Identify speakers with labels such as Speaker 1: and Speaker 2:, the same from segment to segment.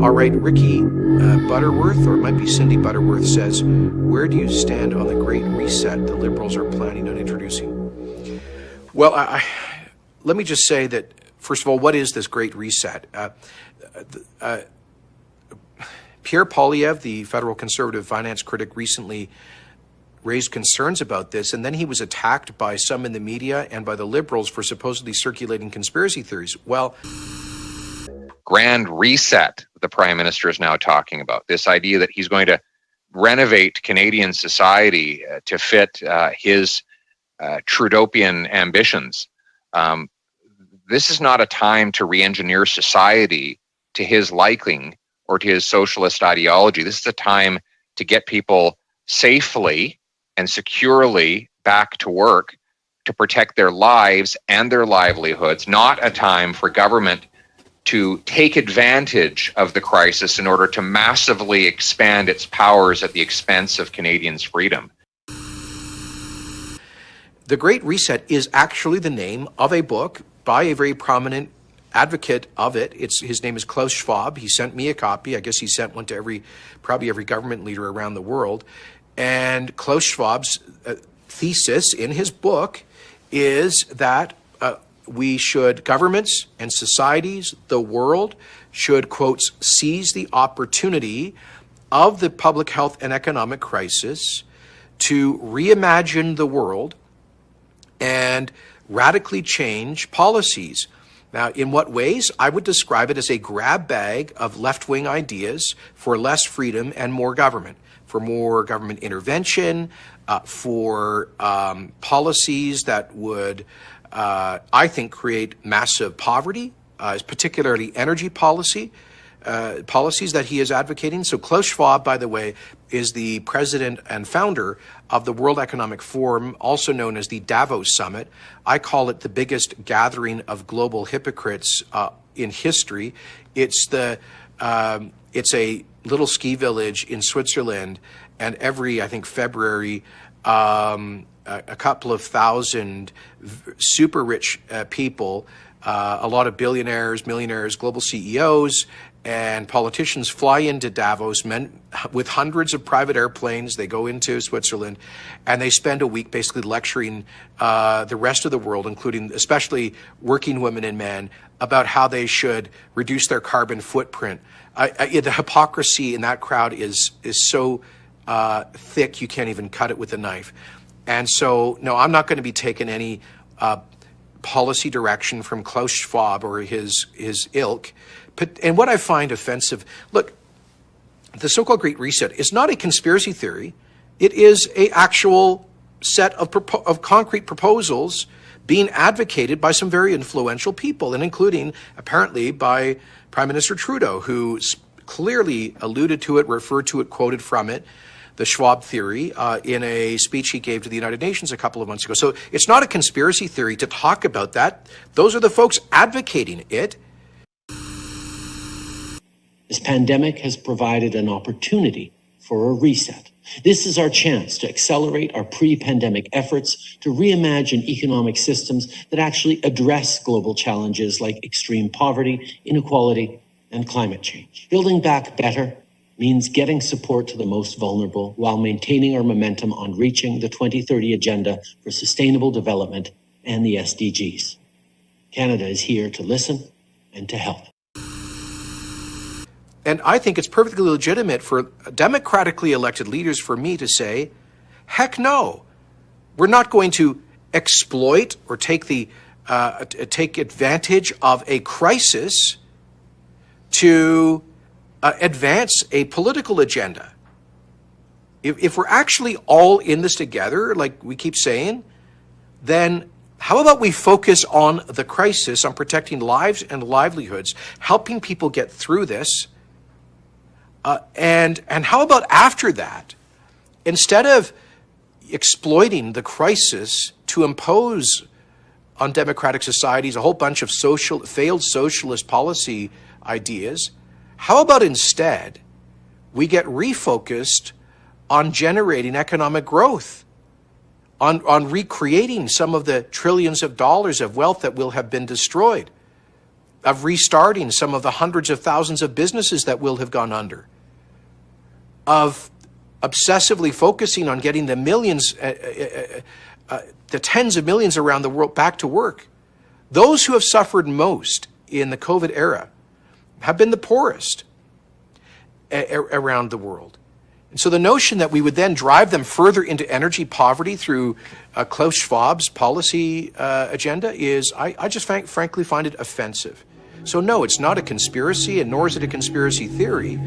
Speaker 1: All right, Ricky Butterworth, or it might be Cindy Butterworth, says, where do you stand on the Great Reset the Liberals are planning on introducing? Well, let me just say that, first of all, what is this Great Reset? Pierre Poilievre, the federal conservative finance critic, recently raised concerns about this, and then he was attacked by some in the media and by the Liberals for supposedly circulating conspiracy theories. Well,
Speaker 2: grand reset the Prime Minister is now talking about, this idea that he's going to renovate Canadian society to fit his Trudeaupian ambitions. This is not a time to re-engineer society to his liking or to his socialist ideology. This is a time to get people safely and securely back to work to protect their lives and their livelihoods, not a time for government to take advantage of the crisis in order to massively expand its powers at the expense of Canadians' freedom.
Speaker 1: The Great Reset is actually the name of a book by a very prominent advocate of it. His name is Klaus Schwab. He sent me a copy. I guess he sent one to probably every government leader around the world. And Klaus Schwab's thesis in his book is that governments and societies, the world, should, quotes, seize the opportunity of the public health and economic crisis to reimagine the world and radically change policies. Now, in what ways? I would describe it as a grab bag of left-wing ideas for less freedom and more government, for more government intervention, for policies that would, I think, create massive poverty, particularly energy policies that he is advocating. So Klaus Schwab, by the way, is the president and founder of the World Economic Forum, also known as the Davos Summit. I call it the biggest gathering of global hypocrites in history. It's a little ski village in Switzerland, and every, I think, February, a couple of thousand super rich people, a lot of billionaires, millionaires, global CEOs, and politicians fly into Davos, men with hundreds of private airplanes. They go into Switzerland, and they spend a week basically lecturing the rest of the world, including especially working women and men, about how they should reduce their carbon footprint. The hypocrisy in that crowd is so thick you can't even cut it with a knife. And so, no, I'm not going to be taking any policy direction from Klaus Schwab or his ilk. And what I find offensive, look, the so-called Great Reset is not a conspiracy theory. It is an actual set of concrete proposals being advocated by some very influential people, and including, apparently, by Prime Minister Trudeau, who clearly alluded to it, referred to it, quoted from it, the Schwab theory, in a speech he gave to the United Nations a couple of months ago. So it's not a conspiracy theory to talk about that. Those are the folks advocating it.
Speaker 3: This pandemic has provided an opportunity for a reset. This is our chance to accelerate our pre-pandemic efforts to reimagine economic systems that actually address global challenges like extreme poverty, inequality, and climate change. Building back better means getting support to the most vulnerable while maintaining our momentum on reaching the 2030 Agenda for Sustainable Development and the SDGs. Canada is here to listen and to help.
Speaker 1: And I think it's perfectly legitimate for democratically elected leaders, for me to say, heck no, we're not going to exploit or take advantage of a crisis to advance a political agenda. If we're actually all in this together, like we keep saying, then how about we focus on the crisis, on protecting lives and livelihoods, helping people get through this, and how about after that, instead of exploiting the crisis to impose on democratic societies a whole bunch of failed socialist policy ideas, how about instead we get refocused on generating economic growth, on recreating some of the trillions of dollars of wealth that will have been destroyed, of restarting some of the hundreds of thousands of businesses that will have gone under, of obsessively focusing on getting the millions, the tens of millions around the world back to work. Those who have suffered most in the COVID era have been the poorest around the world. And so the notion that we would then drive them further into energy poverty through Klaus Schwab's policy agenda is, I just frankly find it offensive. So no, it's not a conspiracy, and nor is it a conspiracy theory.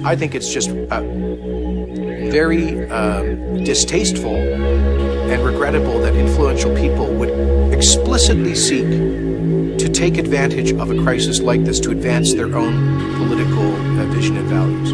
Speaker 1: I think it's just very distasteful and regrettable that influential people would explicitly seek to take advantage of a crisis like this to advance their own political vision and values.